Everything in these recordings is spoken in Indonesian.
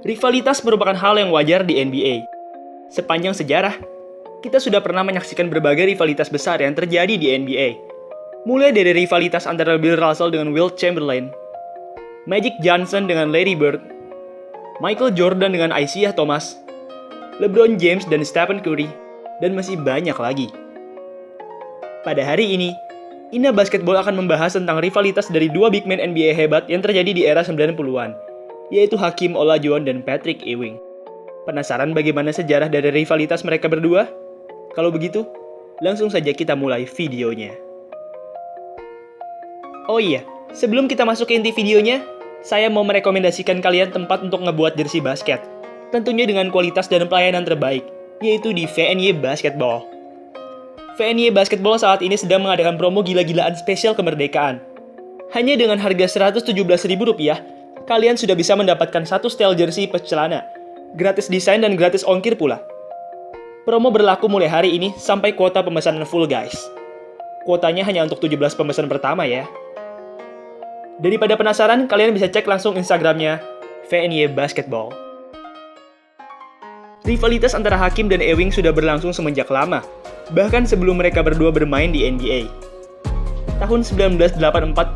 Rivalitas merupakan hal yang wajar di NBA. Sepanjang sejarah, kita sudah pernah menyaksikan berbagai rivalitas besar yang terjadi di NBA. Mulai dari rivalitas antara Bill Russell dengan Wilt Chamberlain, Magic Johnson dengan Larry Bird, Michael Jordan dengan Isiah Thomas, LeBron James dan Stephen Curry, dan masih banyak lagi. Pada hari ini, Ina Basketball akan membahas tentang rivalitas dari dua big man NBA hebat yang terjadi di era 90-an, yaitu Hakeem Olajuwon dan Patrick Ewing. Penasaran bagaimana sejarah dari rivalitas mereka berdua? Kalau begitu, langsung saja kita mulai videonya. Oh iya, sebelum kita masuk ke inti videonya, saya mau merekomendasikan kalian tempat untuk ngebuat jersey basket. Tentunya dengan kualitas dan pelayanan terbaik, yaitu di VNY Basketball. VNY Basketball saat ini sedang mengadakan promo gila-gilaan spesial kemerdekaan. Hanya dengan harga Rp117.000, kalian sudah bisa mendapatkan satu setel jersey plus celana, gratis desain dan gratis ongkir pula. Promo berlaku mulai hari ini sampai kuota pemesanan full guys. Kuotanya hanya untuk 17 pemesan pertama ya. Daripada penasaran, kalian bisa cek langsung Instagramnya VNY Basketball. Rivalitas antara Hakeem dan Ewing sudah berlangsung semenjak lama, bahkan sebelum mereka berdua bermain di NBA. Tahun 1984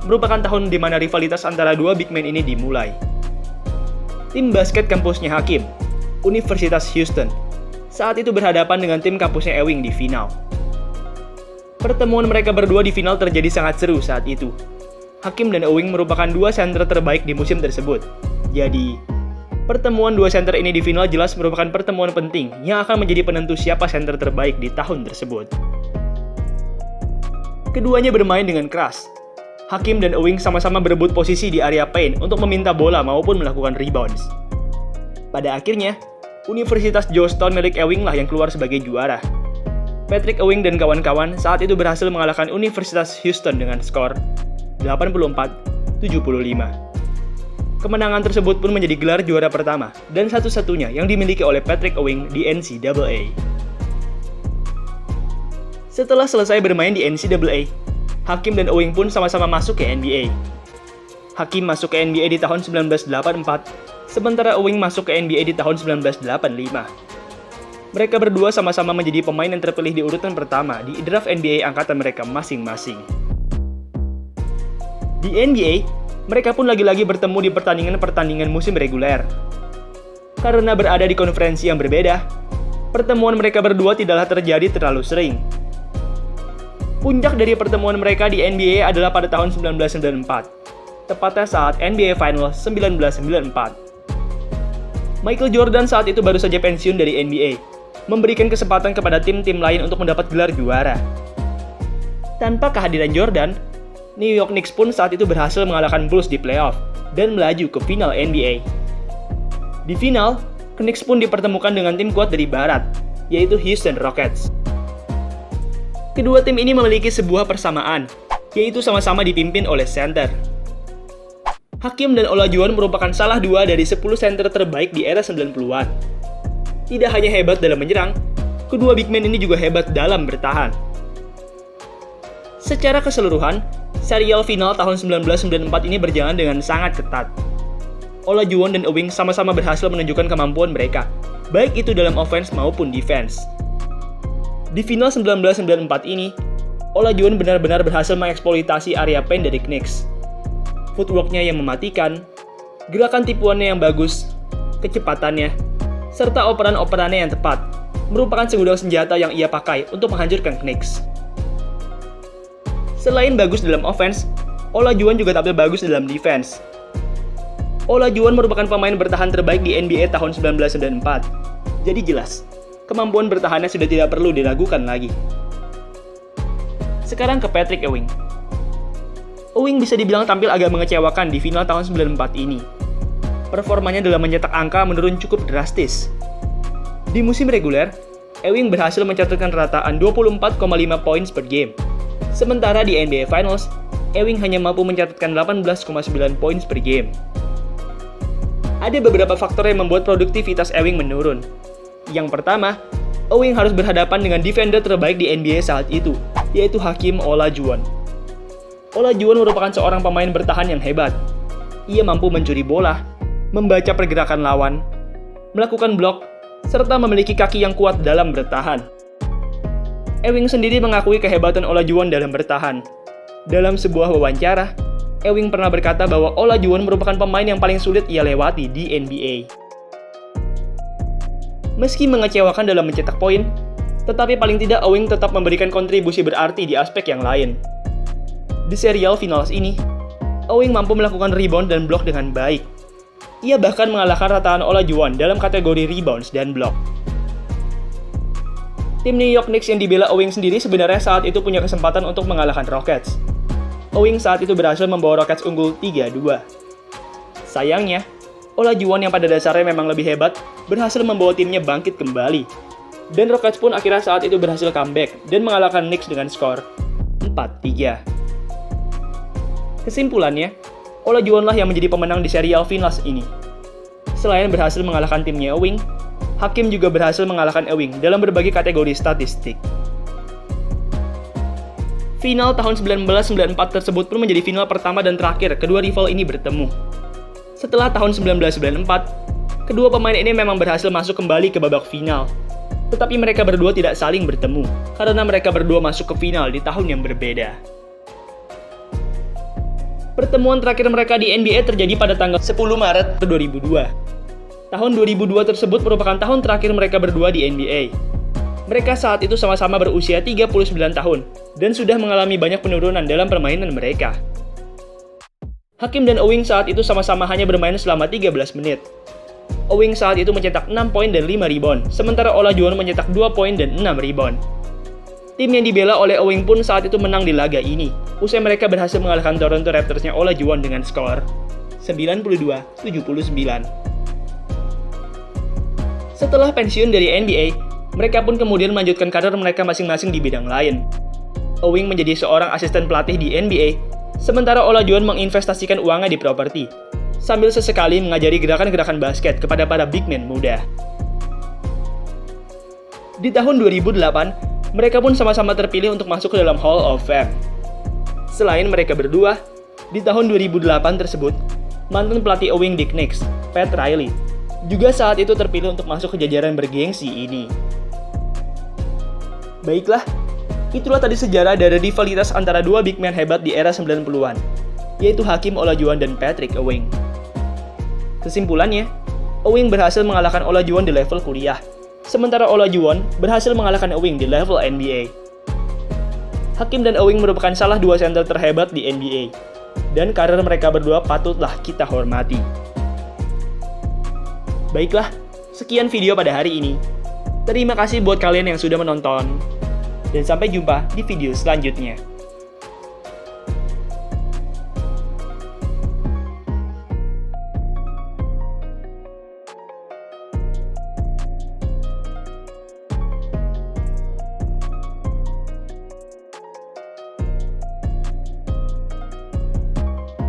merupakan tahun di mana rivalitas antara dua big man ini dimulai. Tim basket kampusnya Hakeem, Universitas Houston, saat itu berhadapan dengan tim kampusnya Ewing di final. Pertemuan mereka berdua di final terjadi sangat seru saat itu. Hakeem dan Ewing merupakan dua center terbaik di musim tersebut. Jadi, pertemuan dua center ini di final jelas merupakan pertemuan penting yang akan menjadi penentu siapa center terbaik di tahun tersebut. Keduanya bermain dengan keras. Hakeem dan Ewing sama-sama berebut posisi di area paint untuk meminta bola maupun melakukan rebounds. Pada akhirnya, Universitas Georgetown milik Ewing lah yang keluar sebagai juara. Patrick Ewing dan kawan-kawan saat itu berhasil mengalahkan Universitas Houston dengan skor 84-75. Kemenangan tersebut pun menjadi gelar juara pertama dan satu-satunya yang dimiliki oleh Patrick Ewing di NCAA. Setelah selesai bermain di NCAA, Hakeem dan Ewing pun sama-sama masuk ke NBA. Hakeem masuk ke NBA di tahun 1984, sementara Ewing masuk ke NBA di tahun 1985. Mereka berdua sama-sama menjadi pemain yang terpilih di urutan pertama di draft NBA angkatan mereka masing-masing. Di NBA, mereka pun lagi-lagi bertemu di pertandingan-pertandingan musim reguler. Karena berada di konferensi yang berbeda, pertemuan mereka berdua tidaklah terjadi terlalu sering. Puncak dari pertemuan mereka di NBA adalah pada tahun 1994, tepatnya saat NBA Finals 1994. Michael Jordan saat itu baru saja pensiun dari NBA, memberikan kesempatan kepada tim-tim lain untuk mendapat gelar juara. Tanpa kehadiran Jordan, New York Knicks pun saat itu berhasil mengalahkan Bulls di playoff dan melaju ke final NBA. Di final, Knicks pun dipertemukan dengan tim kuat dari barat, yaitu Houston Rockets. Kedua tim ini memiliki sebuah persamaan, yaitu sama-sama dipimpin oleh center. Hakeem dan Olajuwon merupakan salah dua dari 10 center terbaik di era 90-an. Tidak hanya hebat dalam menyerang, kedua big man ini juga hebat dalam bertahan. Secara keseluruhan, serial final tahun 1994 ini berjalan dengan sangat ketat. Olajuwon dan Ewing sama-sama berhasil menunjukkan kemampuan mereka, baik itu dalam offense maupun defense. Di final 1994 ini, Olajuwon benar-benar berhasil mengeksploitasi area paint dari Knicks. Footwork-nya yang mematikan, gerakan tipuannya yang bagus, kecepatannya, serta operan-operannya yang tepat, merupakan segudang senjata yang ia pakai untuk menghancurkan Knicks. Selain bagus dalam offense, Olajuwon juga tampil bagus dalam defense. Olajuwon merupakan pemain bertahan terbaik di NBA tahun 1994. Jadi jelas, kemampuan bertahannya sudah tidak perlu diragukan lagi. Sekarang ke Patrick Ewing. Ewing bisa dibilang tampil agak mengecewakan di final tahun 94 ini. Performanya dalam mencetak angka menurun cukup drastis. Di musim reguler, Ewing berhasil mencatatkan rataan 24,5 points per game. Sementara di NBA Finals, Ewing hanya mampu mencatatkan 18,9 points per game. Ada beberapa faktor yang membuat produktivitas Ewing menurun. Yang pertama, Ewing harus berhadapan dengan defender terbaik di NBA saat itu, yaitu Hakeem Olajuwon. Olajuwon merupakan seorang pemain bertahan yang hebat. Ia mampu mencuri bola, membaca pergerakan lawan, melakukan blok, serta memiliki kaki yang kuat dalam bertahan. Ewing sendiri mengakui kehebatan Olajuwon dalam bertahan. Dalam sebuah wawancara, Ewing pernah berkata bahwa Olajuwon merupakan pemain yang paling sulit ia lewati di NBA. Meski mengecewakan dalam mencetak poin, tetapi paling tidak Ewing tetap memberikan kontribusi berarti di aspek yang lain. Di serial finals ini, Ewing mampu melakukan rebound dan blok dengan baik. Ia bahkan mengalahkan rataan Olajuwon dalam kategori rebounds dan blok. Tim New York Knicks yang dibela Ewing sendiri sebenarnya saat itu punya kesempatan untuk mengalahkan Rockets. Ewing saat itu berhasil membawa Rockets unggul 3-2. Sayangnya, Olajuwon yang pada dasarnya memang lebih hebat, berhasil membawa timnya bangkit kembali. Dan Rockets pun akhirnya saat itu berhasil comeback dan mengalahkan Knicks dengan skor 4-3. Kesimpulannya, Olajuwon lah yang menjadi pemenang di serial finals ini. Selain berhasil mengalahkan timnya Ewing, Hakim juga berhasil mengalahkan Ewing dalam berbagai kategori statistik. Final tahun 1994 tersebut pun menjadi final pertama dan terakhir kedua rival ini bertemu. Setelah tahun 1994, kedua pemain ini memang berhasil masuk kembali ke babak final. Tetapi mereka berdua tidak saling bertemu, karena mereka berdua masuk ke final di tahun yang berbeda. Pertemuan terakhir mereka di NBA terjadi pada tanggal 10 Maret 2002. Tahun 2002 tersebut merupakan tahun terakhir mereka berdua di NBA. Mereka saat itu sama-sama berusia 39 tahun dan sudah mengalami banyak penurunan dalam permainan mereka. Hakim dan Ewing saat itu sama-sama hanya bermain selama 13 menit. Ewing saat itu mencetak 6 poin dan 5 rebound, sementara Olajuwon mencetak 2 poin dan 6 rebound. Tim yang dibela oleh Ewing pun saat itu menang di laga ini, usai mereka berhasil mengalahkan Toronto Raptors-nya Olajuwon dengan skor 92-79. Setelah pensiun dari NBA, mereka pun kemudian melanjutkan karir mereka masing-masing di bidang lain. Ewing menjadi seorang asisten pelatih di NBA, sementara Olajuwon menginvestasikan uangnya di properti, sambil sesekali mengajari gerakan-gerakan basket kepada para big man muda. Di tahun 2008, mereka pun sama-sama terpilih untuk masuk ke dalam Hall of Fame. Selain mereka berdua, di tahun 2008 tersebut, mantan pelatih Ewing di Knicks, Pat Riley, juga saat itu terpilih untuk masuk ke jajaran bergengsi ini. Baiklah, itulah tadi sejarah dari rivalitas antara dua big man hebat di era 90-an, yaitu Hakim Olajuwon dan Patrick Ewing. Kesimpulannya, Ewing berhasil mengalahkan Olajuwon di level kuliah, sementara Olajuwon berhasil mengalahkan Ewing di level NBA. Hakim dan Ewing merupakan salah dua center terhebat di NBA, dan karir mereka berdua patutlah kita hormati. Baiklah, sekian video pada hari ini. Terima kasih buat kalian yang sudah menonton. Dan sampai jumpa di video selanjutnya.